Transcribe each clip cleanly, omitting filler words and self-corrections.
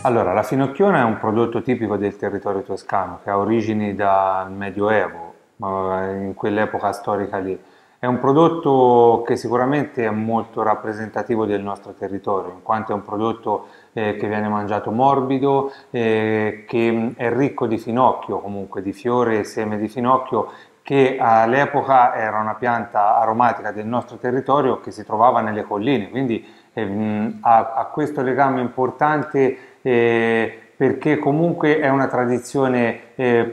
Allora, la finocchiona è un prodotto tipico del territorio toscano che ha origini dal Medioevo, in quell'epoca storica lì. È un prodotto che sicuramente è molto rappresentativo del nostro territorio, in quanto è un prodotto che viene mangiato morbido, che è ricco di finocchio, comunque di fiore e seme di finocchio, che all'epoca era una pianta aromatica del nostro territorio che si trovava nelle colline, quindi ha questo legame importante perché comunque è una tradizione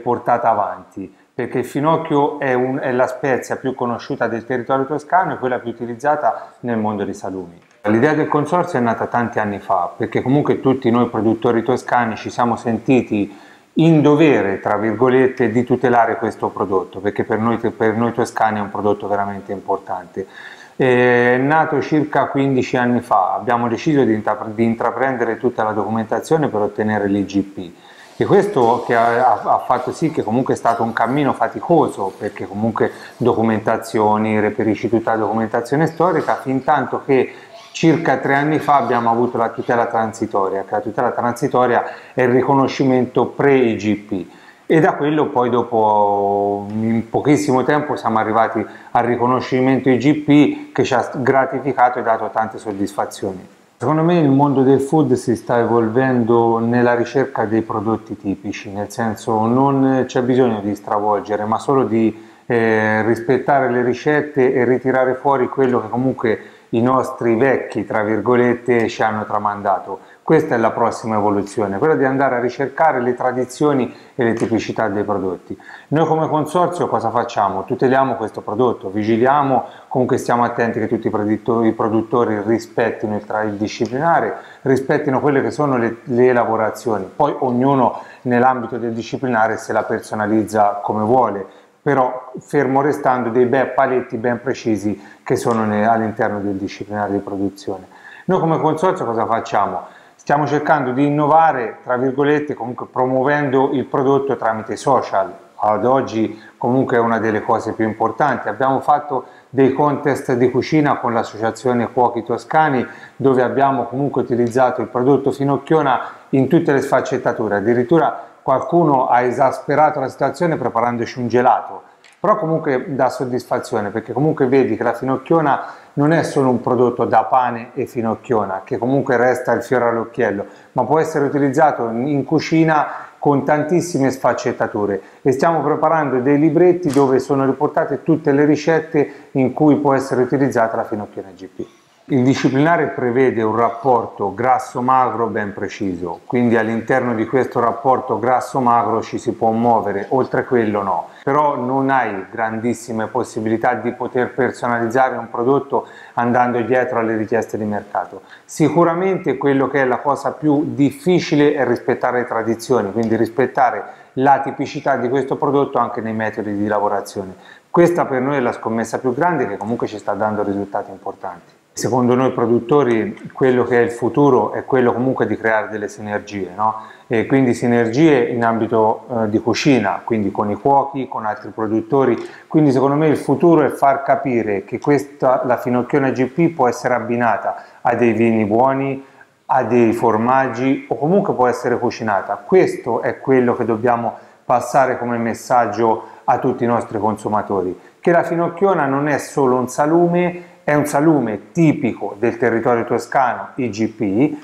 portata avanti, perché il finocchio è la spezia più conosciuta del territorio toscano e quella più utilizzata nel mondo dei salumi. L'idea del consorzio è nata tanti anni fa, perché comunque tutti noi produttori toscani ci siamo sentiti in dovere, tra virgolette, di tutelare questo prodotto, perché per noi toscani è un prodotto veramente importante. È nato circa 15 anni fa, abbiamo deciso di intraprendere tutta la documentazione per ottenere l'IGP. E questo che ha fatto sì che comunque è stato un cammino faticoso, perché comunque documentazioni, reperisci tutta la documentazione storica, fin tanto che circa 3 anni fa abbiamo avuto la tutela transitoria, che la tutela transitoria è il riconoscimento pre-IGP. E da quello poi dopo in pochissimo tempo siamo arrivati al riconoscimento IGP che ci ha gratificato e dato tante soddisfazioni. Secondo me il mondo del food si sta evolvendo nella ricerca dei prodotti tipici, nel senso non c'è bisogno di stravolgere, ma solo di rispettare le ricette e ritirare fuori quello che comunque i nostri vecchi, tra virgolette, ci hanno tramandato. Questa è la prossima evoluzione, quella di andare a ricercare le tradizioni e le tipicità dei prodotti. Noi come consorzio cosa facciamo? Tuteliamo questo prodotto, vigiliamo, comunque stiamo attenti che tutti i produttori rispettino il disciplinare, rispettino quelle che sono le lavorazioni, poi ognuno nell'ambito del disciplinare se la personalizza come vuole, però fermo restando dei paletti ben precisi che sono all'interno del disciplinare di produzione. Noi come consorzio cosa facciamo? Stiamo cercando di innovare, tra virgolette, comunque promuovendo il prodotto tramite social. Ad oggi comunque è una delle cose più importanti. Abbiamo fatto dei contest di cucina con l'associazione Cuochi Toscani, dove abbiamo comunque utilizzato il prodotto finocchiona in tutte le sfaccettature. Addirittura qualcuno ha esasperato la situazione preparandoci un gelato, però comunque dà soddisfazione, perché comunque vedi che la finocchiona non è solo un prodotto da pane e finocchiona, che comunque resta il fiore all'occhiello, ma può essere utilizzato in cucina con tantissime sfaccettature, e stiamo preparando dei libretti dove sono riportate tutte le ricette in cui può essere utilizzata la finocchiona IGP. Il disciplinare prevede un rapporto grasso-magro ben preciso, quindi all'interno di questo rapporto grasso-magro ci si può muovere, oltre quello no. Però non hai grandissime possibilità di poter personalizzare un prodotto andando dietro alle richieste di mercato. Sicuramente quello che è la cosa più difficile è rispettare le tradizioni, quindi rispettare la tipicità di questo prodotto anche nei metodi di lavorazione. Questa per noi è la scommessa più grande, che comunque ci sta dando risultati importanti. Secondo noi produttori quello che è il futuro è quello comunque di creare delle sinergie, no? E quindi sinergie in ambito di cucina, quindi con i cuochi, con altri produttori. Quindi secondo me il futuro è far capire che la finocchiona IGP può essere abbinata a dei vini buoni, a dei formaggi, o comunque può essere cucinata. Questo è quello che dobbiamo passare come messaggio a tutti i nostri consumatori, che la finocchiona non è solo un salume, è un salume tipico del territorio toscano IGP,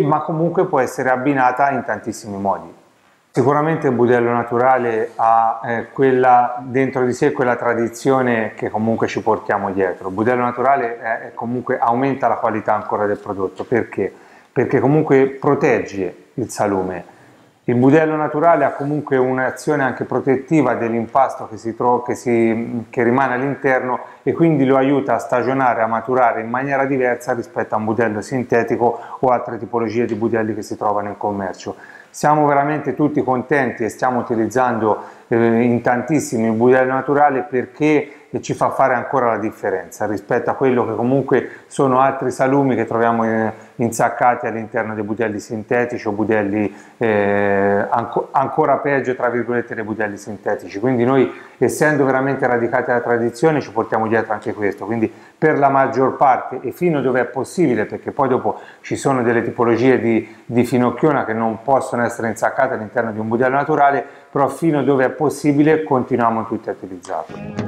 ma comunque può essere abbinata in tantissimi modi. Sicuramente il budello naturale ha dentro di sé quella tradizione che comunque ci portiamo dietro. Il budello naturale comunque aumenta la qualità ancora del prodotto. Perché? Perché comunque protegge il salume. Il budello naturale ha comunque un'azione anche protettiva dell'impasto che rimane all'interno, e quindi lo aiuta a stagionare, a maturare in maniera diversa rispetto a un budello sintetico o altre tipologie di budelli che si trovano in commercio. Siamo veramente tutti contenti e stiamo utilizzando in tantissimi il budello naturale perché ci fa fare ancora la differenza rispetto a quello che comunque sono altri salumi che troviamo insaccati all'interno dei budelli sintetici o budelli ancora peggio, tra virgolette, dei budelli sintetici. Quindi noi, essendo veramente radicati alla tradizione, ci portiamo dietro anche questo. Quindi per la maggior parte e fino dove è possibile, perché poi dopo ci sono delle tipologie di finocchiona che non possono essere insaccate all'interno di un budello naturale, però fino dove è possibile continuiamo tutti a utilizzarlo.